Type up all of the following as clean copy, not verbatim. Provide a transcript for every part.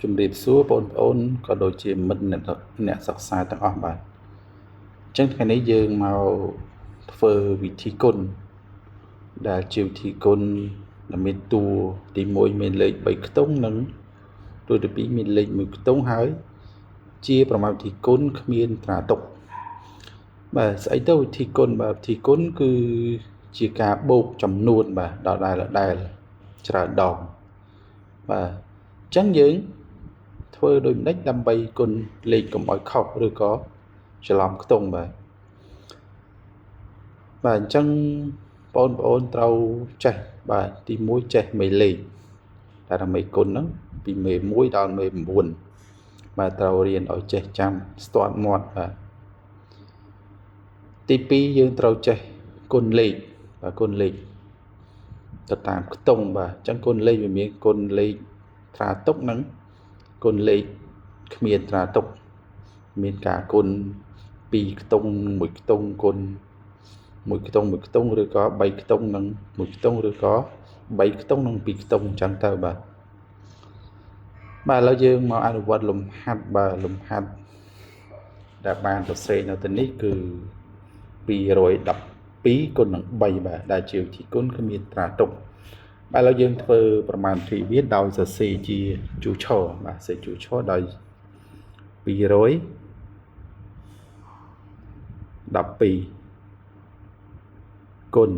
ជំរាបសួរបងប្អូនក៏ដូចជាមិត្តអ្នកសិក្សាទាំងអស់បាទអញ្ចឹងថ្ងៃនេះយើងមកធ្វើវិធីគុណដែលជាវិធីគុណដែលមានតួទី1មានលេខ3ខ្ទង់និងតួទី2មានលេខ1ខ្ទង់ហើយជាប្រមាណវិធីគុណគ្មានត្រាទុកបាទស្អីទៅវិធីគុណបាទវិធីគុណគឺជាការបូកចំនួនបាទដដែលច្រើនដងបាទអញ្ចឹងយើងធ្វើដូចម្ដេចដើម្បីគុណលេខកុំឲ្យខុសឬក៏ច្រឡំខ្ទង់បាទអញ្ចឹងបងប្អូនត្រូវចេះបាទទី1ចេះមេលេខតែមេគុណហ្នឹងពីមេ1ដល់មេ9បាទត្រូវរៀនឲ្យចេះចាំស្ទាត់មាត់បាទទី2យើងត្រូវចេះគុណលេខបាទគុណលេខទៅតាមខ្ទង់បាទអញ្ចឹងគុណលេខវាមានគុណលេខត្រាទុកនិងគុណលេខគ្មានត្រាទុកមានការគុណ2ខ្ទង់1ខ្ទង់គុណ1ខ្ទង់1ខ្ទង់ឬក៏3ខ្ទង់និង1ខ្ទង់ឬក៏3ខ្ទង់និង2ខ្ទង់អញ្ចឹងទៅបាទឥឡូវយើងមកអនុវត្តលំហាត់បាទលំហាត់ដែលបានសរសេរនៅទីនេះគឺ212គុណនឹង3បាទដែលជាវិធីគុណគ្មានត្រាទុកឥឡូវយើងធ្វើប្រមាណវិធីវាដោយសរសេរជាជូរឆរបាទសរសេរជូរឆរដោយ212គុណ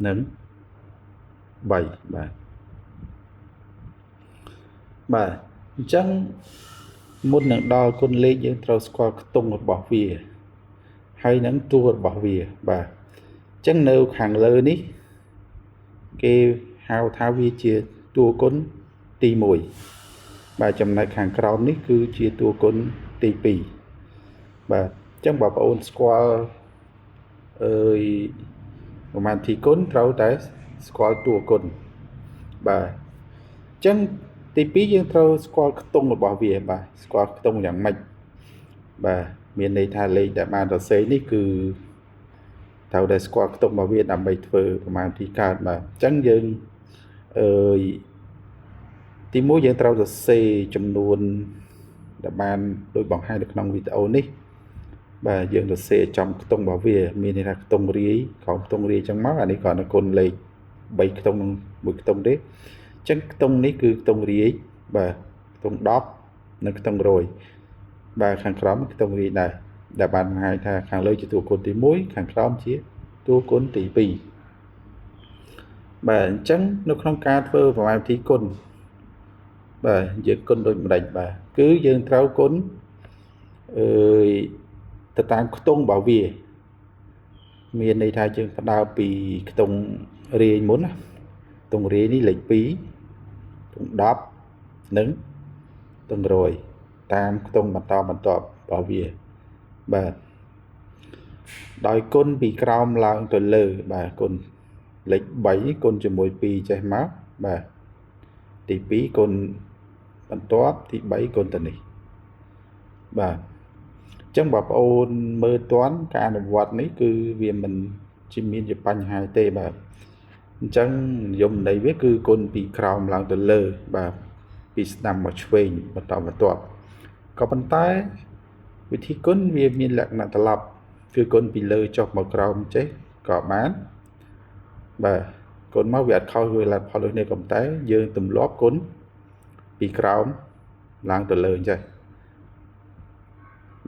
នឹង3បាទអញ្ចឹងមុននឹងដល់គុណលេខយើងត្រូវស្គាល់ខ្ទង់របស់វាហើយនឹងតួរបស់វាបាទអញ្ចឹងនៅខាងលើនេះគេហៅថាវាជាតួគុណទី1បាទចំណែកខាងក្រោមនេះគឺជាតួគុណទី2បាទអញ្ចឹងបងប្អូនស្គាល់ប្រមាណទីគុណត្រូវតែស្គាល់តួគុណបាទអញ្ចឹងទី2យើងត្រូវស្គាល់ខ្ទង់របស់វាបាទស្គាល់ខ្ទង់យ៉ាងម៉េចបាទមានន័យថាលេខដែលបានសរសេរនេះគឺត្រូវតែស្គាល់ខ្ទង់របស់វាដើម្បីធ្វើប្រមាណវិធីកើតបាទអញ្ចឹងយើងទី1យើងត្រូវសរសេរចំនួនដែលបានដូចបង្ហាញនៅក្នុងវីដេអូនេះបាទយើងសរសេរចំខ្ទង់របស់វាមានន័យថាខ្ទង់រាយក្រោមខ្ទង់រាយអញ្ចឹងមកអានេះគ្រាន់តែគុណលេខ3ខ្ទង់និង1ខ្ទង់ទេអញ្ចឹងខ្ទង់នេះគឺខ្ទង់រាយបាទខ្ទង់10និងខ្ទង់100បាទខាងក្រោមខ្ទង់រាយដែរដែលបានបង្ហាញថាខាងលើជាតួគុណទី1ខាងក្រោមជាតួគុណទី2បាទអញ្ចឹងនៅក្នុងការធ្វើប្រមាណវិធីគុណបាទយើងគុណដូចម្ដេចបាទគឺយើងត្រូវគុណទៅតាមខ្ទង់របស់វាមានន័យថាយើងផ្ដើមពីខ្ទង់រាយមុនណាខ្ទង់រាយនេះលេខ2ខ្ទង់10និងខ្ទង់100តាមខ្ទង់បន្តរបស់វាបាទដោយគុណពីក្រោមឡើងទៅលើបាទគុណលេខ3គុណជាមួយ2ចេះមកបាទទី2គុណបន្ទាប់ទី3គុណទៅនេះបាទអញ្ចឹងបងប្អូនមើលតាន់ការអនុវត្តនេះគឺវាមិនជាមានជាបញ្ហាទេបាទអញ្ចឹងនិយមន័យវាគឺគុណពីក្រោមឡើងទៅលើបាទពីស្ដាំមកឆ្វេងបន្តបន្ទាប់ក៏ប៉ុន្តែវិធីគុណវាមានលក្ខណៈត្រឡប់គឺគុណពីលើចុះមកក្រោមចេះក៏បានបាទគុណមកវាអត់ខុសវាផលដូចនេះក៏ប៉ុន្តែយើងទម្លាប់គុណពីក្រោមឡើងទៅលើអញ្ចឹង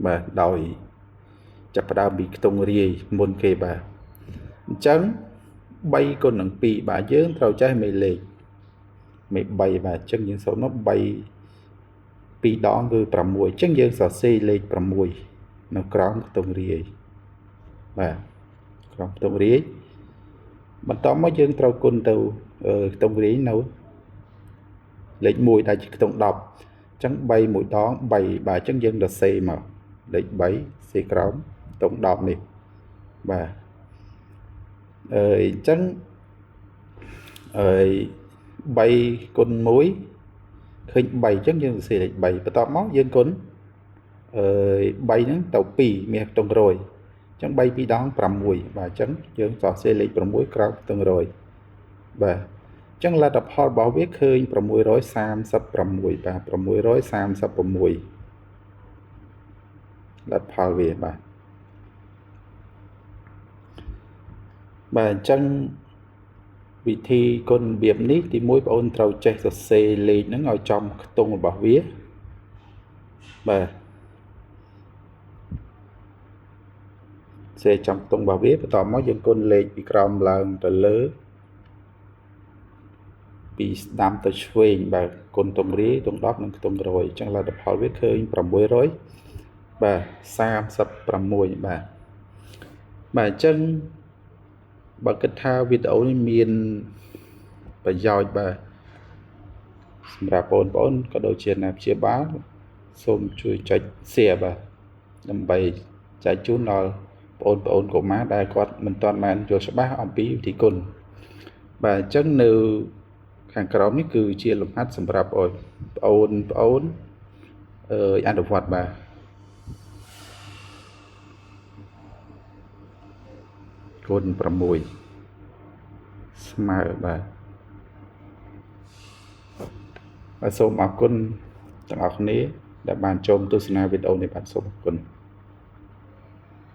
បាទដោយចាប់ផ្ដើមពីខ្ទង់រាយមុនគេបាទអញ្ចឹង3គុណនឹង2បាទយើងត្រូវចេះមេលេខមេ3បាទអញ្ចឹងយើងសូមនោះ3 2ដងគឺ6អញ្ចឹងយើងសរសេរលេខ6នៅក្រោមខ្ទង់រាយបាទក្រោមខ្ទង់រាយបន្តមកយើងត្រូវគុណទៅខ្ទង់រាយនៅលេខ1ដែលជាខ្ទង់10អញ្ចឹង3 1ដង3បាទអញ្ចឹងយើងសរសេរមកលេខ3សេក្រោមខ្ទង់10នេះបាទអញ្ចឹង3គុណ1ឃើញ3អញ្ចឹងយើងសរសេរលេខ3បន្ទាប់មកយើងគុណ3ហ្នឹងទៅ2មានខ្ទង់100អញ្ចឹង3 2ដង6បាទអញ្ចឹងយើងសរសេរលេខ6ក្រោមខ្ទង់100បាទអញ្ ចឹងលទ្ធផលរបស់វាឃើញ636បាទ636លទ្ធផលវាបាទអញ្ចឹងវិធីគុណរបៀបនេះទី1បងប្អូនត្រូវចេះសរសេរលេខហ្នឹងឲ្យចំខ្ទង់របស់វាបាទសេចំខ្ទង់របស់វាបន្តមកយើងគុណលេខពីក្រោមឡើងទៅលើពីស្ដាំទៅឆ្វេងបាទគុណទង់រាយទង់10និងខ្ទង់100អញ្ចឹងលទ្ធផលវាឃើញ600បាទ36បាទអញ្ចឹងបើគិតថាវីដេអូនេះមានប្រយោជន៍បាទសម្រាប់បងប្អូនក៏ដូចជាអ្នកព្យាបាលសូមជួយចុច share បាទដើម្បីចែកជូនដល់បងប្អូនកុមារដែលគាត់មិនទាន់បានយល់ច្បាស់អំពីវិធីគុណបាទអញ្ចឹងនៅខាងក្រោមនេះគឺជាលំហាត់សម្រាប់បងប្អូនអនុវត្តបាទគុណ6ស្មើបាទសូមអរគុណទាំងអស់គ្នាដែលបានចូលទស្សនាវីដេអូនេះបាទសូមអរគុណ